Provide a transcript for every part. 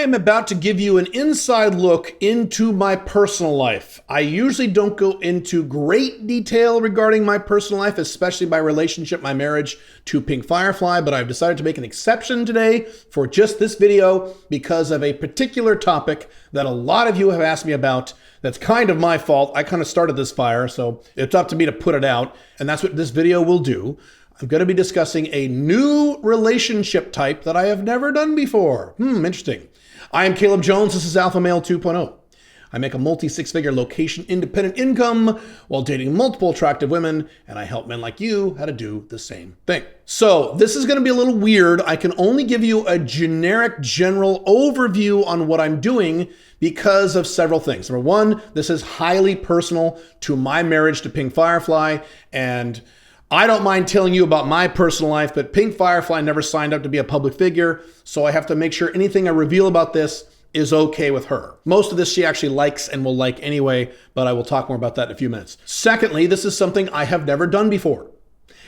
am about to give you an inside look into my personal life. I usually don't go into great detail regarding my personal life, especially my relationship, my marriage to Pink Firefly, but I've decided to make an exception today for just this video because of a particular topic that a lot of you have asked me about. That's kind of my fault. I kind of started this fire, so it's up to me to put it out, and that's what this video will do. I'm going to be discussing a new relationship type that I have never done before. Interesting. I am Caleb Jones. This is Alpha Male 2.0. I make a multi-six-figure location-independent income while dating multiple attractive women, and I help men like you how to do the same thing. So this is going to be a little weird. I can only give you a generic, general overview on what I'm doing because of several things. Number one, this is highly personal to my marriage to Pink Firefly, and I don't mind telling you about my personal life, but Pink Firefly never signed up to be a public figure, so I have to make sure anything I reveal about this is okay with her. Most of this she actually likes and will like anyway, but I will talk more about that in a few minutes. Secondly, this is something I have never done before,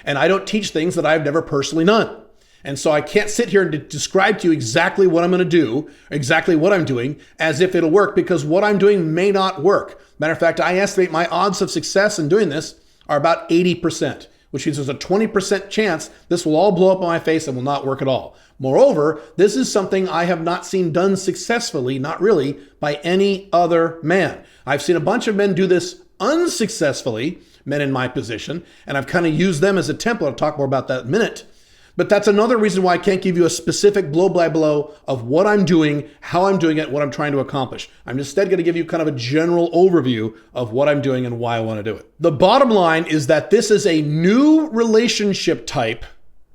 and I don't teach things that I've never personally done. And so I can't sit here and describe to you exactly what I'm going to do, exactly what I'm doing, as if it'll work, because what I'm doing may not work. Matter of fact, I estimate my odds of success in doing this are about 80%. Which means there's a 20% chance this will all blow up in my face and will not work at all. Moreover, this is something I have not seen done successfully, not really, by any other man. I've seen a bunch of men do this unsuccessfully, men in my position, and I've kind of used them as a template. I'll talk more about that in a minute. But that's another reason why I can't give you a specific blow-by-blow of what I'm doing, how I'm doing it, what I'm trying to accomplish. I'm instead going to give you kind of a general overview of what I'm doing and why I want to do it. The bottom line is that this is a new relationship type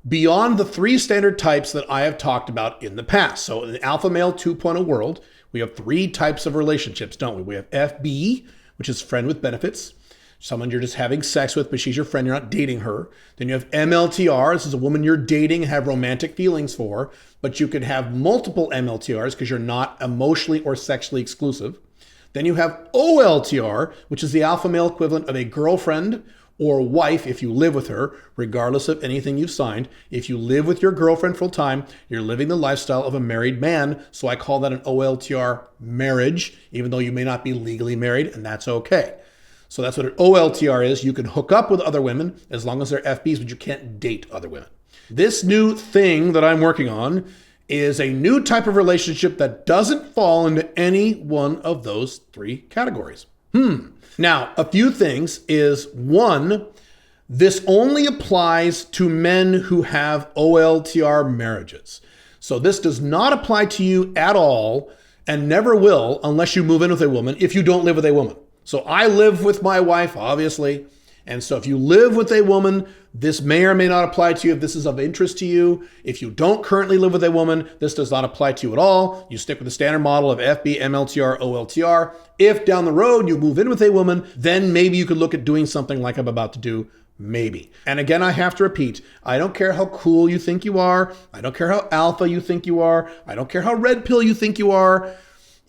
beyond the three standard types that I have talked about in the past. So in the Alpha Male 2.0 world, we have three types of relationships, don't we? We have FB, which is friend with benefits. Someone you're just having sex with, but she's your friend, you're not dating her. Then you have MLTR. This is a woman you're dating and have romantic feelings for, but you could have multiple MLTRs because you're not emotionally or sexually exclusive. Then you have OLTR, which is the alpha male equivalent of a girlfriend or wife if you live with her, regardless of anything you've signed. If you live with your girlfriend full time, you're living the lifestyle of a married man. So I call that an OLTR marriage, even though you may not be legally married, and that's okay. So that's what an OLTR is. You can hook up with other women as long as they're FBs, but you can't date other women. This new thing that I'm working on is a new type of relationship that doesn't fall into any one of those three categories. Now, a few things is, one, this only applies to men who have OLTR marriages. So this does not apply to you at all and never will unless you move in with a woman if you don't live with a woman. So I live with my wife, obviously. And so if you live with a woman, this may or may not apply to you if this is of interest to you. If you don't currently live with a woman, this does not apply to you at all. You stick with the standard model of FB, MLTR, OLTR. If down the road you move in with a woman, then maybe you could look at doing something like I'm about to do. Maybe. And again, I have to repeat, I don't care how cool you think you are. I don't care how alpha you think you are. I don't care how red pill you think you are.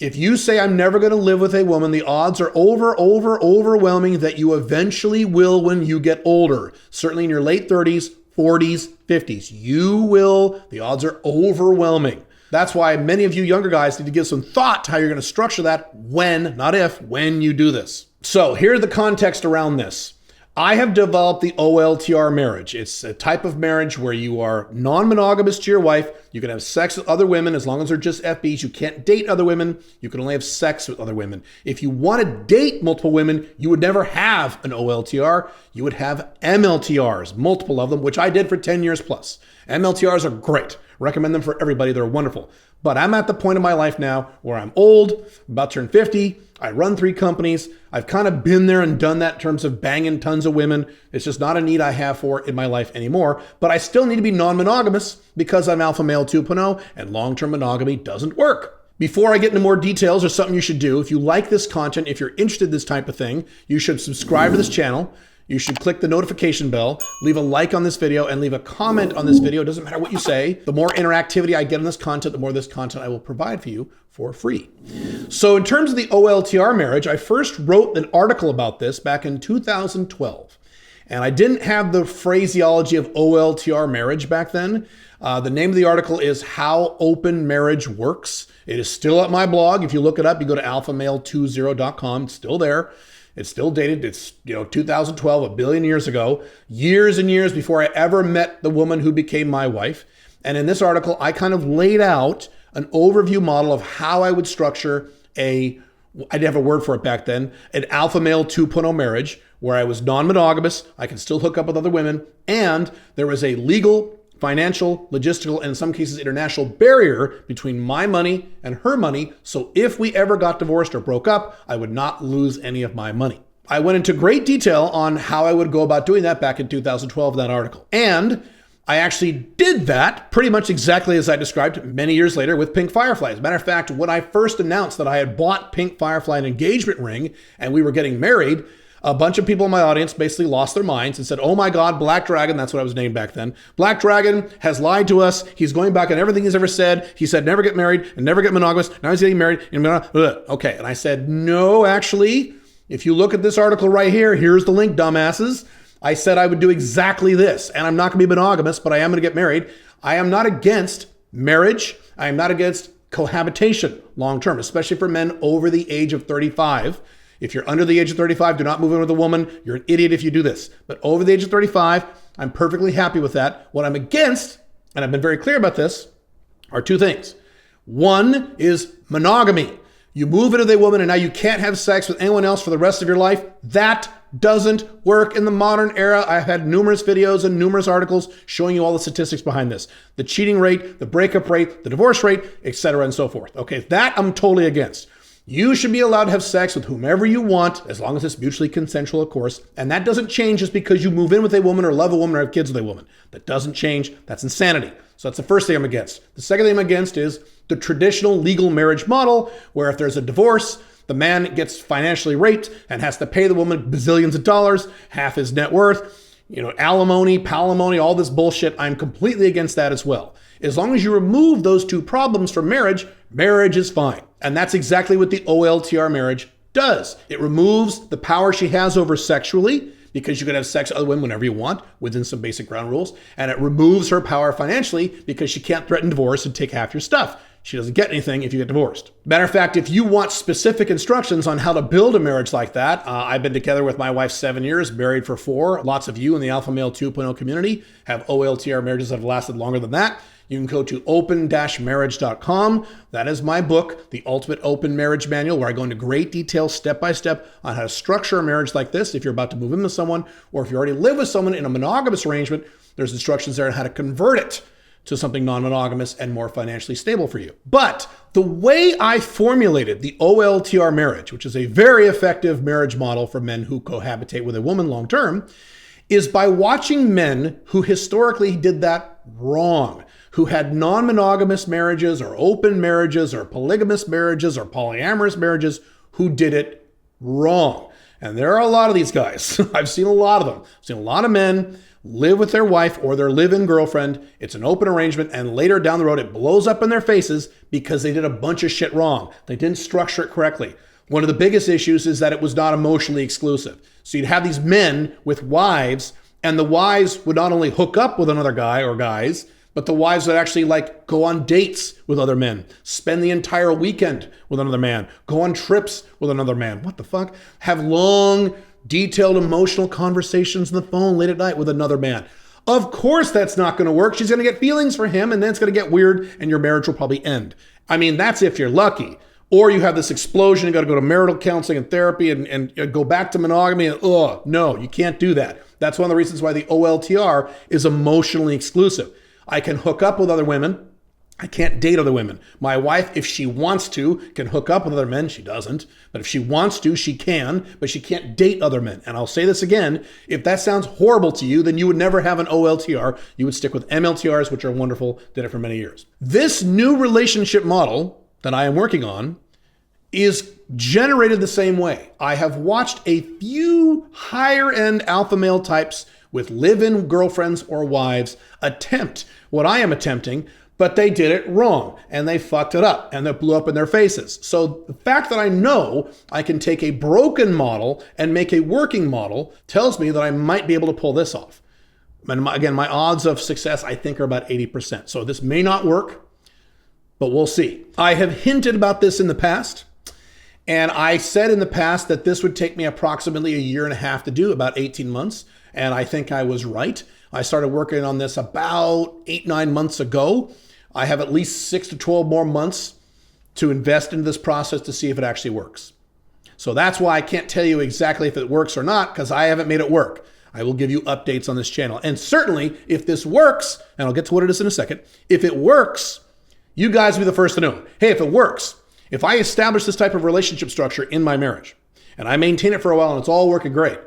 If you say I'm never going to live with a woman, the odds are overwhelming that you eventually will when you get older. Certainly in your late 30s, 40s, 50s. You will. The odds are overwhelming. That's why many of you younger guys need to give some thought to how you're going to structure that when, not if, when you do this. So here's the context around this. I have developed the OLTR marriage. It's a type of marriage where you are non-monogamous to your wife. You can have sex with other women as long as they're just FBs. You can't date other women. You can only have sex with other women. If you want to date multiple women, you would never have an OLTR. You would have MLTRs, multiple of them, which I did for 10 years plus. MLTRs are great. Recommend them for everybody. They're wonderful. But I'm at the point in my life now where I'm old, about to turn 50. I run 3 companies. I've kind of been there and done that in terms of banging tons of women. It's just not a need I have for in my life anymore. But I still need to be non-monogamous because I'm Alpha Male 2.0 and long-term monogamy doesn't work. Before I get into more details, there's something you should do. If you like this content, if you're interested in this type of thing, you should subscribe to this channel. You should click the notification bell, leave a like on this video, and leave a comment on this video. It doesn't matter what you say. The more interactivity I get on this content, the more this content I will provide for you for free. So in terms of the OLTR marriage, I first wrote an article about this back in 2012. And I didn't have the phraseology of OLTR marriage back then. The name of the article is How Open Marriage Works. It is still at my blog. If you look it up, you go to alphamale20.com. It's still there. It's still dated. It's 2012, a billion years ago, years and years before I ever met the woman who became my wife. And in this article, I kind of laid out an overview model of how I would structure I didn't have a word for it back then, an alpha male 2.0 marriage where I was non-monogamous, I could still hook up with other women, and there was a legal, financial, logistical, and in some cases international barrier between my money and her money. So if we ever got divorced or broke up, I would not lose any of my money. I went into great detail on how I would go about doing that back in 2012 in that article. And I actually did that pretty much exactly as I described many years later with Pink Firefly. As a matter of fact, when I first announced that I had bought Pink Firefly an engagement ring and we were getting married, a bunch of people in my audience basically lost their minds and said, oh my God, Black Dragon, that's what I was named back then. Black Dragon has lied to us. He's going back on everything he's ever said. He said never get married and never get monogamous. Now he's getting married. Okay. And I said, no, actually, if you look at this article right here, here's the link, dumbasses. I said I would do exactly this, and I'm not going to be monogamous, but I am going to get married. I am not against marriage. I am not against cohabitation long-term, especially for men over the age of 35. If you're under the age of 35, do not move in with a woman. You're an idiot if you do this. But over the age of 35, I'm perfectly happy with that. What I'm against, and I've been very clear about this, are two things. One is monogamy. You move into a woman and now you can't have sex with anyone else for the rest of your life. That doesn't work in the modern era. I've had numerous videos and numerous articles showing you all the statistics behind this. The cheating rate, the breakup rate, the divorce rate, etc. and so forth. Okay, that I'm totally against. You should be allowed to have sex with whomever you want, as long as it's mutually consensual, of course. And that doesn't change just because you move in with a woman or love a woman or have kids with a woman. That doesn't change. That's insanity. So that's the first thing I'm against. The second thing I'm against is the traditional legal marriage model, where if there's a divorce, the man gets financially raped and has to pay the woman bazillions of dollars, half his net worth, alimony, palimony, all this bullshit. I'm completely against that as well. As long as you remove those two problems from marriage, marriage is fine. And that's exactly what the OLTR marriage does. It removes the power she has over sexually, because you can have sex with other women whenever you want within some basic ground rules. And it removes her power financially because she can't threaten divorce and take half your stuff. She doesn't get anything if you get divorced. Matter of fact, if you want specific instructions on how to build a marriage like that, I've been together with my wife 7 years, married for 4. Lots of you in the Alpha Male 2.0 community have OLTR marriages that have lasted longer than that. You can go to open-marriage.com. That is my book, The Ultimate Open Marriage Manual, where I go into great detail, step-by-step, on how to structure a marriage like this. If you're about to move in with someone, or if you already live with someone in a monogamous arrangement, there's instructions there on how to convert it to something non-monogamous and more financially stable for you. But the way I formulated the OLTR marriage, which is a very effective marriage model for men who cohabitate with a woman long-term, is by watching men who historically did that wrong, who had non-monogamous marriages or open marriages or polygamous marriages or polyamorous marriages, who did it wrong. And there are a lot of these guys. I've seen a lot of them. I've seen a lot of men live with their wife or their live-in girlfriend. It's an open arrangement, and later down the road, it blows up in their faces because they did a bunch of shit wrong. They didn't structure it correctly. One of the biggest issues is that it was not emotionally exclusive. So you'd have these men with wives, and the wives would not only hook up with another guy or guys, but the wives would actually go on dates with other men, spend the entire weekend with another man, go on trips with another man. What the fuck? Have long, detailed, emotional conversations on the phone late at night with another man. Of course that's not going to work. She's going to get feelings for him, and then it's going to get weird, and your marriage will probably end. I mean, that's if you're lucky. Or you have this explosion, you got to go to marital counseling and therapy and go back to monogamy. And no, you can't do that. That's one of the reasons why the OLTR is emotionally exclusive. I can hook up with other women. I can't date other women. My wife, if she wants to, can hook up with other men. She doesn't. But if she wants to, she can. But she can't date other men. And I'll say this again. If that sounds horrible to you, then you would never have an OLTR. You would stick with MLTRs, which are wonderful. Did it for many years. This new relationship model that I am working on is generated the same way. I have watched a few higher end alpha male types with live-in girlfriends or wives attempt what I am attempting, but they did it wrong and they fucked it up and it blew up in their faces. So the fact that I know I can take a broken model and make a working model tells me that I might be able to pull this off. And again, my odds of success, I think, are about 80%. So this may not work, but we'll see. I have hinted about this in the past. And I said in the past that this would take me approximately a year and a half to do, about 18 months. And I think I was right. I started working on this about 8-9 months ago. I have at least 6 to 12 more months to invest into this process to see if it actually works. So that's why I can't tell you exactly if it works or not, because I haven't made it work. I will give you updates on this channel. And certainly if this works, and I'll get to what it is in a second, if it works, you guys will be the first to know. Hey, if it works, if I establish this type of relationship structure in my marriage and I maintain it for a while and it's all working great,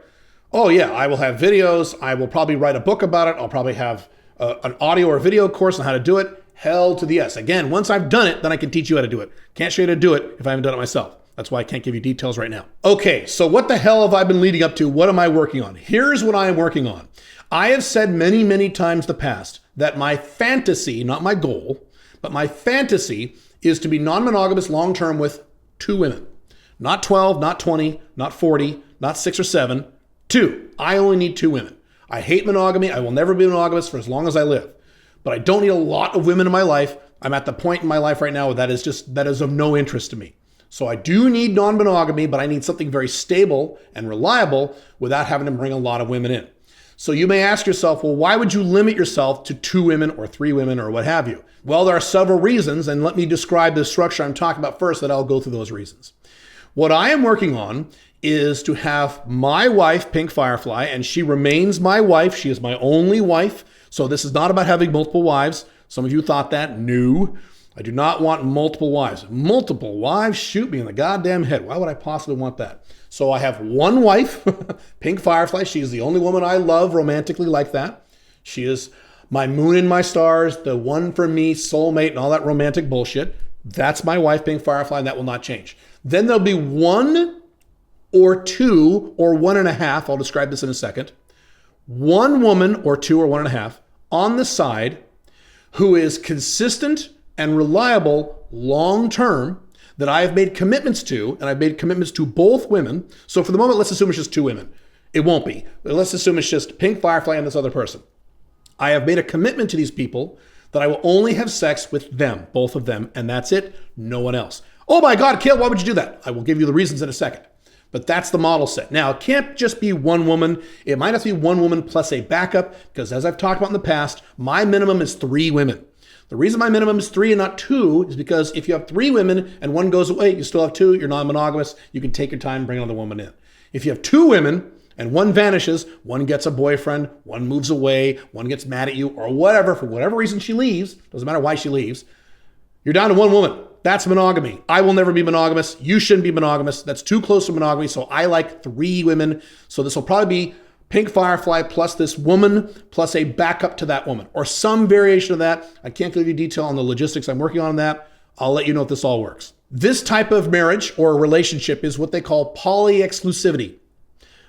oh yeah, I will have videos. I will probably write a book about it. I'll probably have an audio or video course on how to do it. Hell to the yes. Again, once I've done it, then I can teach you how to do it. Can't show you how to do it if I haven't done it myself. That's why I can't give you details right now. Okay, so what the hell have I been leading up to? What am I working on? Here's what I am working on. I have said many, many times in the past that my fantasy, not my goal, but my fantasy is to be non-monogamous long-term with 2 women. Not 12, not 20, not 40, not 6 or 7, 2. I only need 2 women. I hate monogamy. I will never be monogamous for as long as I live. But I don't need a lot of women in my life. I'm at the point in my life right now where that is of no interest to me. So I do need non-monogamy, but I need something very stable and reliable without having to bring a lot of women in. So you may ask yourself, well, why would you limit yourself to 2 women or 3 women or what have you? Well, there are several reasons, and let me describe the structure I'm talking about first, that I'll go through those reasons. What I am working on is to have my wife, Pink Firefly, and she remains my wife. She is my only wife. So this is not about having multiple wives. Some of you thought that. No, I do not want multiple wives. Multiple wives? Shoot me in the goddamn head. Why would I possibly want that? So I have one wife, Pink Firefly. She is the only woman I love romantically like that. She is my moon and my stars, the one for me, soulmate, and all that romantic bullshit. That's my wife, Pink Firefly, and that will not change. Then there'll be 1 or 2 or 1.5. I'll describe this in a second. 1 woman or 2 or 1.5 on the side who is consistent and reliable long-term that I have made commitments to, and I've made commitments to both women. So for the moment, let's assume it's just 2 women. It won't be. But let's assume it's just Pink Firefly and this other person. I have made a commitment to these people that I will only have sex with them, both of them, and that's it, no one else. Oh my God, Caleb, why would you do that? I will give you the reasons in a second. But that's the model set. Now, it can't just be 1 woman. It might have to be 1 woman plus a backup, because as I've talked about in the past, my minimum is 3 women. The reason my minimum is 3 and not 2 is because if you have 3 women and 1 goes away, you still have 2, you're non-monogamous, you can take your time and bring another woman in. If you have 2 women and 1 vanishes, 1 gets a boyfriend, 1 moves away, 1 gets mad at you, or whatever, for whatever reason she leaves, doesn't matter why she leaves, you're down to 1 woman. That's monogamy. I will never be monogamous. You shouldn't be monogamous. That's too close to monogamy. So I like 3 women. So this will probably be Pink Firefly plus this woman plus a backup to that woman or some variation of that. I can't give you detail on the logistics. I'm working on that. I'll let you know if this all works. This type of marriage or relationship is what they call poly-exclusivity.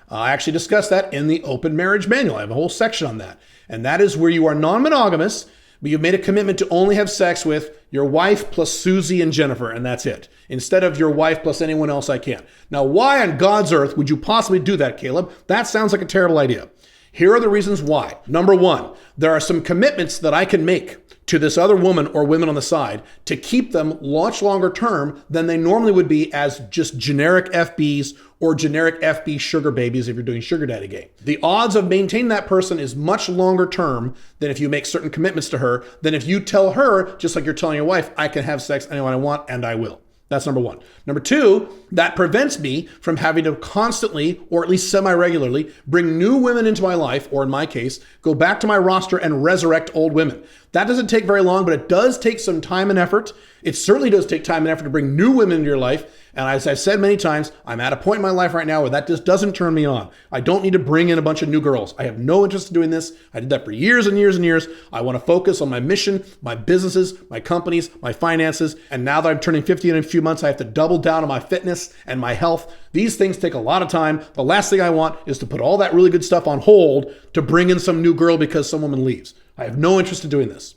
I actually discussed that in the Open Marriage Manual. I have a whole section on that. And that is where you are non-monogamous, but you've made a commitment to only have sex with your wife plus Susie and Jennifer, and that's it. Instead of your wife plus anyone else I can. Now, why on God's earth would you possibly do that, Caleb? That sounds like a terrible idea. Here are the reasons why. Number 1, there are some commitments that I can make to this other woman or women on the side to keep them much longer term than they normally would be as just generic FBs or generic FB sugar babies if you're doing sugar daddy game. The odds of maintaining that person is much longer term than if you make certain commitments to her, than if you tell her, just like you're telling your wife, I can have sex anyone I want and I will. That's number 1. Number 2, that prevents me from having to constantly, or at least semi-regularly, bring new women into my life, or in my case, go back to my roster and resurrect old women. That doesn't take very long, but it does take some time and effort. It certainly does take time and effort to bring new women into your life. And as I've said many times, I'm at a point in my life right now where that just doesn't turn me on. I don't need to bring in a bunch of new girls. I have no interest in doing this. I did that for years and years and years. I want to focus on my mission, my businesses, my companies, my finances. And now that I'm turning 50 in a few months, I have to double down on my fitness and my health. These things take a lot of time. The last thing I want is to put all that really good stuff on hold to bring in some new girl because some woman leaves. I have no interest in doing this.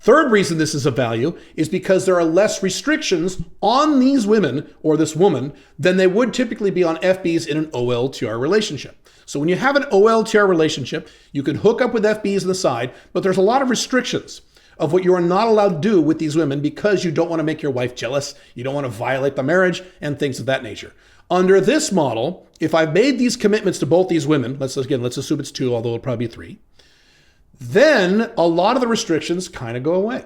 Third reason this is of value is because there are less restrictions on these women or this woman than they would typically be on FBs in an OLTR relationship. So when you have an OLTR relationship, you can hook up with FBs on the side, but there's a lot of restrictions of what you are not allowed to do with these women because you don't want to make your wife jealous, you don't want to violate the marriage, and things of that nature. Under this model, if I've made these commitments to both these women, let's assume it's 2, although it'll probably be 3, then a lot of the restrictions kind of go away.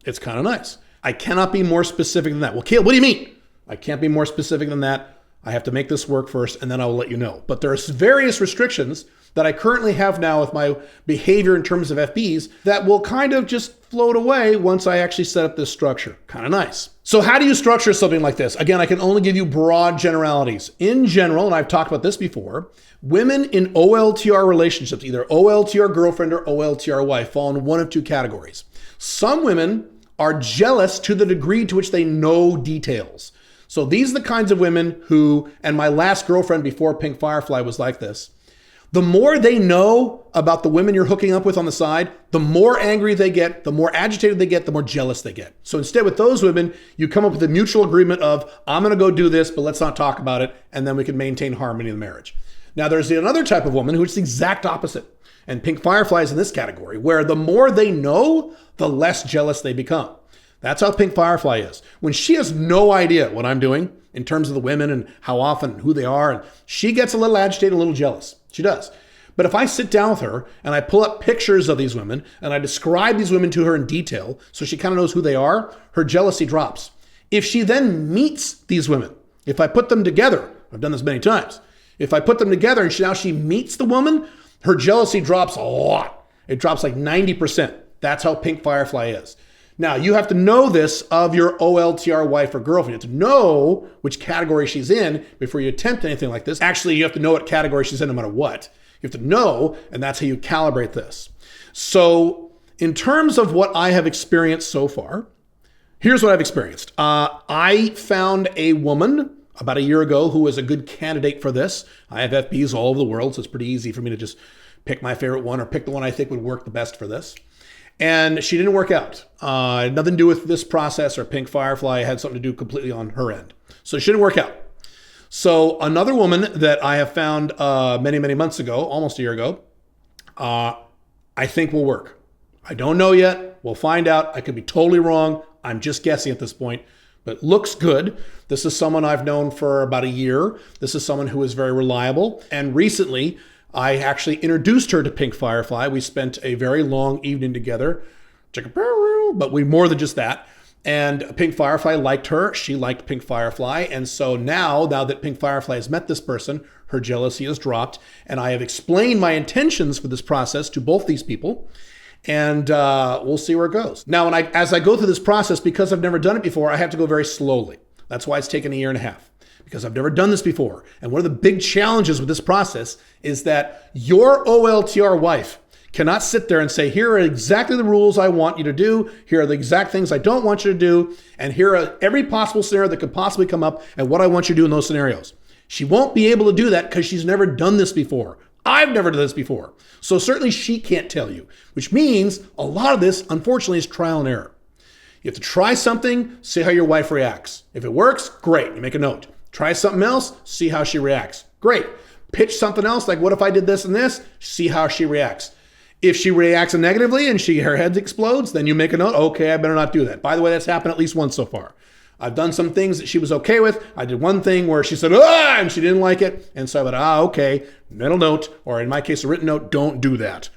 It's kind of nice. I cannot be more specific than that. Well, Caleb, what do you mean? I can't be more specific than that. I have to make this work first, and then I will let you know. But there are various restrictions that I currently have now with my behavior in terms of FBs that will kind of just float away once I actually set up this structure. Kind of nice. So how do you structure something like this? Again, I can only give you broad generalities. In general, and I've talked about this before, women in OLTR relationships, either OLTR girlfriend or OLTR wife, fall in one of 2 categories. Some women are jealous to the degree to which they know details. So these are the kinds of women who, and my last girlfriend before Pink Firefly was like this, the more they know about the women you're hooking up with on the side, the more angry they get, the more agitated they get, the more jealous they get. So instead with those women, you come up with a mutual agreement of, I'm gonna go do this, but let's not talk about it, and then we can maintain harmony in the marriage. Now there's another type of woman who is the exact opposite. And Pink Firefly is in this category, where the more they know, the less jealous they become. That's how Pink Firefly is. When she has no idea what I'm doing in terms of the women and how often and who they are, and she gets a little agitated, a little jealous. She does. But if I sit down with her and I pull up pictures of these women and I describe these women to her in detail so she kind of knows who they are, her jealousy drops. If she then meets these women, if I put them together, I've done this many times, if I put them together and now she meets the woman, her jealousy drops a lot. It drops like 90%. That's how Pink Firefly is. Now, you have to know this of your OLTR wife or girlfriend. You have to know which category she's in before you attempt anything like this. Actually, you have to know what category she's in no matter what. You have to know, and that's how you calibrate this. So in terms of what I have experienced so far, here's what I've experienced. I found a woman about a year ago who was a good candidate for this. I have FBs all over the world, so it's pretty easy for me to just pick my favorite one or pick the one I think would work the best for this. And she didn't work out. Nothing to do with this process or Pink Firefly. It had something to do completely on her end. So she didn't work out. So another woman that I have found many, many months ago, almost a year ago, I think will work. I don't know yet. We'll find out. I could be totally wrong. I'm just guessing at this point, but looks good. This is someone I've known for about a year. This is someone who is very reliable. And recently, I actually introduced her to Pink Firefly. We spent a very long evening together, but we more than just that. And Pink Firefly liked her. She liked Pink Firefly. And so now that Pink Firefly has met this person, her jealousy has dropped. And I have explained my intentions for this process to both these people. And we'll see where it goes. Now, as I go through this process, because I've never done it before, I have to go very slowly. That's why it's taken a year and a half. Because I've never done this before. And one of the big challenges with this process is that your OLTR wife cannot sit there and say, here are exactly the rules I want you to do. Here are the exact things I don't want you to do. And here are every possible scenario that could possibly come up and what I want you to do in those scenarios. She won't be able to do that because she's never done this before. I've never done this before. So certainly she can't tell you, which means a lot of this, unfortunately, is trial and error. You have to try something, see how your wife reacts. If it works, great, you make a note. Try something else, see how she reacts. Great. Pitch something else, like what if I did this and this? See how she reacts. If she reacts negatively and her head explodes, then you make a note, okay, I better not do that. By the way, that's happened at least once so far. I've done some things that she was okay with. I did one thing where she said, and she didn't like it. And so I went, okay, mental note, or in my case, a written note, don't do that.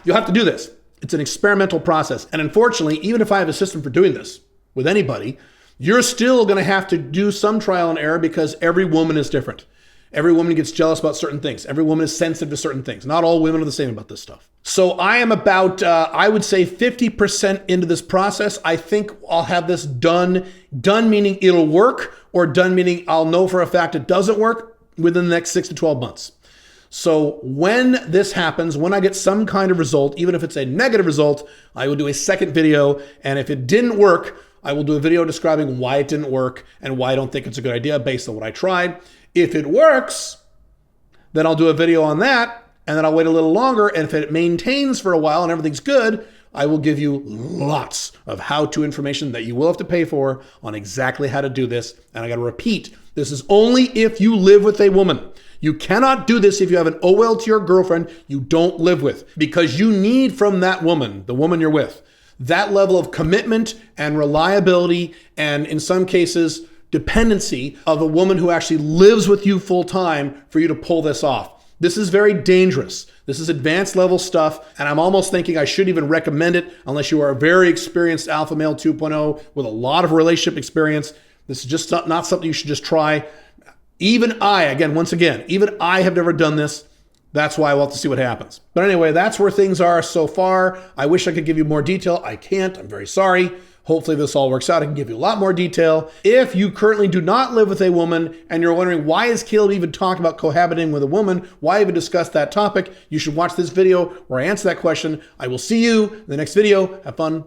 You'll have to do this. It's an experimental process. And unfortunately, even if I have a system for doing this with anybody, you're still going to have to do some trial and error because every woman is different. Every woman gets jealous about certain things. Every woman is sensitive to certain things. Not all women are the same about this stuff. So I am about, I would say 50% into this process. I think I'll have this done meaning it'll work, or done meaning I'll know for a fact it doesn't work within the next 6 to 12 months. So when this happens, when I get some kind of result, even if it's a negative result, I will do a second video. And if it didn't work, I will do a video describing why it didn't work and why I don't think it's a good idea based on what I tried. If it works, then I'll do a video on that, and then I'll wait a little longer. And if it maintains for a while and everything's good, I will give you lots of how-to information that you will have to pay for on exactly how to do this. And I got to repeat, this is only if you live with a woman. You cannot do this if you have an OLTR girlfriend you don't live with, because you need from that woman, the woman you're with, that level of commitment and reliability, and in some cases, dependency of a woman who actually lives with you full time for you to pull this off. This is very dangerous. This is advanced level stuff, and I'm almost thinking I shouldn't even recommend it unless you are a very experienced alpha male 2.0 with a lot of relationship experience. This is just not something you should just try. Even I have never done this. That's why we'll have to see what happens. But anyway, that's where things are so far. I wish I could give you more detail. I can't. I'm very sorry. Hopefully this all works out. I can give you a lot more detail. If you currently do not live with a woman and you're wondering why is Caleb even talking about cohabiting with a woman, why even discuss that topic, you should watch this video where I answer that question. I will see you in the next video. Have fun.